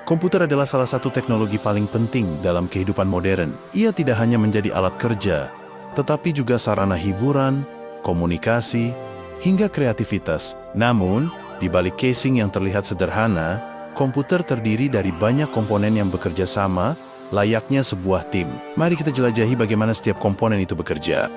Komputer adalah salah satu teknologi paling penting dalam kehidupan modern. Ia tidak hanya menjadi alat kerja, tetapi juga sarana hiburan, komunikasi, hingga kreativitas. Namun, di balik casing yang terlihat sederhana, komputer terdiri dari banyak komponen yang bekerja sama, layaknya sebuah tim. Mari kita jelajahi bagaimana setiap komponen itu bekerja.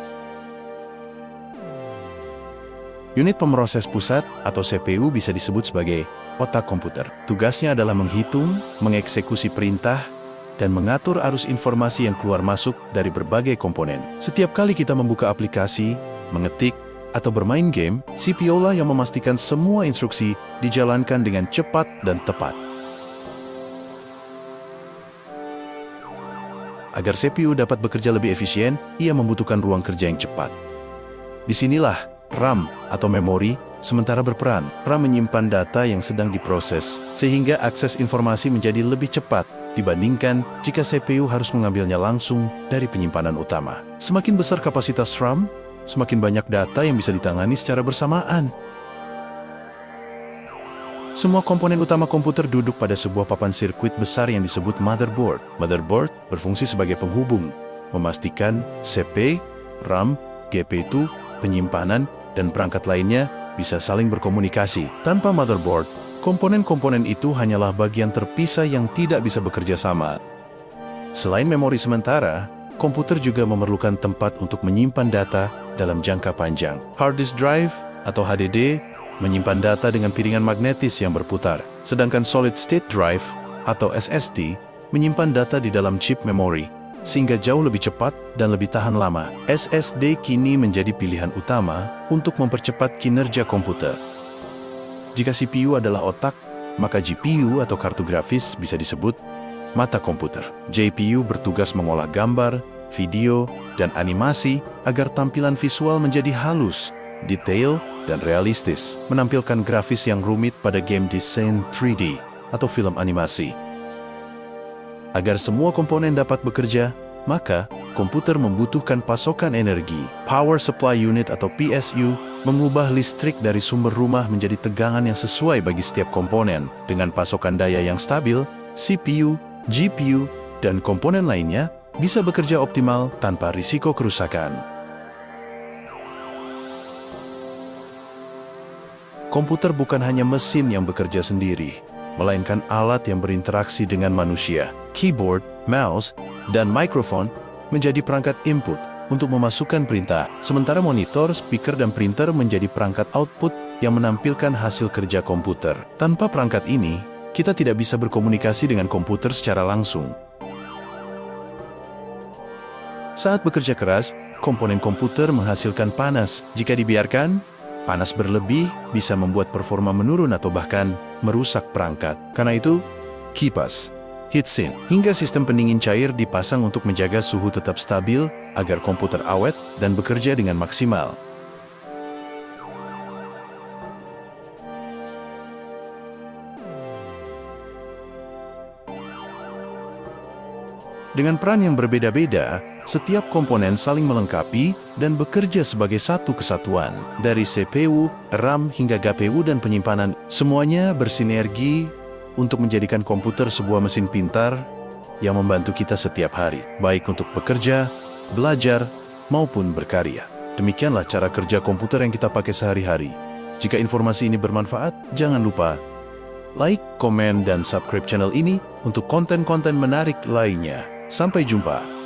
Unit pemroses pusat atau CPU bisa disebut sebagai otak komputer. Tugasnya adalah menghitung, mengeksekusi perintah, dan mengatur arus informasi yang keluar masuk dari berbagai komponen. Setiap kali kita membuka aplikasi, mengetik, atau bermain game, CPU lah yang memastikan semua instruksi dijalankan dengan cepat dan tepat. Agar CPU dapat bekerja lebih efisien, ia membutuhkan ruang kerja yang cepat. Disinilah RAM atau memori sementara berperan. RAM menyimpan data yang sedang diproses, sehingga akses informasi menjadi lebih cepat dibandingkan jika CPU harus mengambilnya langsung dari penyimpanan utama. Semakin besar kapasitas RAM, semakin banyak data yang bisa ditangani secara bersamaan. Semua komponen utama komputer duduk pada sebuah papan sirkuit besar yang disebut motherboard. Motherboard berfungsi sebagai penghubung, memastikan CPU, RAM, GPU, penyimpanan, dan perangkat lainnya bisa saling berkomunikasi. Tanpa motherboard, komponen-komponen itu hanyalah bagian terpisah yang tidak bisa bekerja sama. Selain memori sementara, komputer juga memerlukan tempat untuk menyimpan data dalam jangka panjang. Hard disk drive atau HDD menyimpan data dengan piringan magnetis yang berputar, sedangkan solid state drive atau SSD menyimpan data di dalam chip memori, sehingga jauh lebih cepat dan lebih tahan lama. SSD kini menjadi pilihan utama untuk mempercepat kinerja komputer. Jika CPU adalah otak, maka GPU atau kartu grafis bisa disebut mata komputer. GPU bertugas mengolah gambar, video, dan animasi agar tampilan visual menjadi halus, detail, dan realistis, menampilkan grafis yang rumit pada game desain 3D atau film animasi. Agar semua komponen dapat bekerja, maka komputer membutuhkan pasokan energi. Power Supply Unit atau PSU mengubah listrik dari sumber rumah menjadi tegangan yang sesuai bagi setiap komponen. Dengan pasokan daya yang stabil, CPU, GPU, dan komponen lainnya bisa bekerja optimal tanpa risiko kerusakan. Komputer bukan hanya mesin yang bekerja sendiri, melainkan alat yang berinteraksi dengan manusia. Keyboard, mouse, dan mikrofon menjadi perangkat input untuk memasukkan perintah, sementara monitor, speaker, dan printer menjadi perangkat output yang menampilkan hasil kerja komputer. Tanpa perangkat ini, kita tidak bisa berkomunikasi dengan komputer secara langsung. Saat bekerja keras, komponen komputer menghasilkan panas. Jika dibiarkan, panas berlebih bisa membuat performa menurun atau bahkan merusak perangkat. Karena itu, kipas, heatsink, hingga sistem pendingin cair dipasang untuk menjaga suhu tetap stabil agar komputer awet dan bekerja dengan maksimal. Dengan peran yang berbeda-beda, setiap komponen saling melengkapi dan bekerja sebagai satu kesatuan. Dari CPU, RAM, hingga GPU dan penyimpanan, semuanya bersinergi untuk menjadikan komputer sebuah mesin pintar yang membantu kita setiap hari, baik untuk bekerja, belajar, maupun berkarya. Demikianlah cara kerja komputer yang kita pakai sehari-hari. Jika informasi ini bermanfaat, jangan lupa like, komen, dan subscribe channel ini untuk konten-konten menarik lainnya. Sampai jumpa.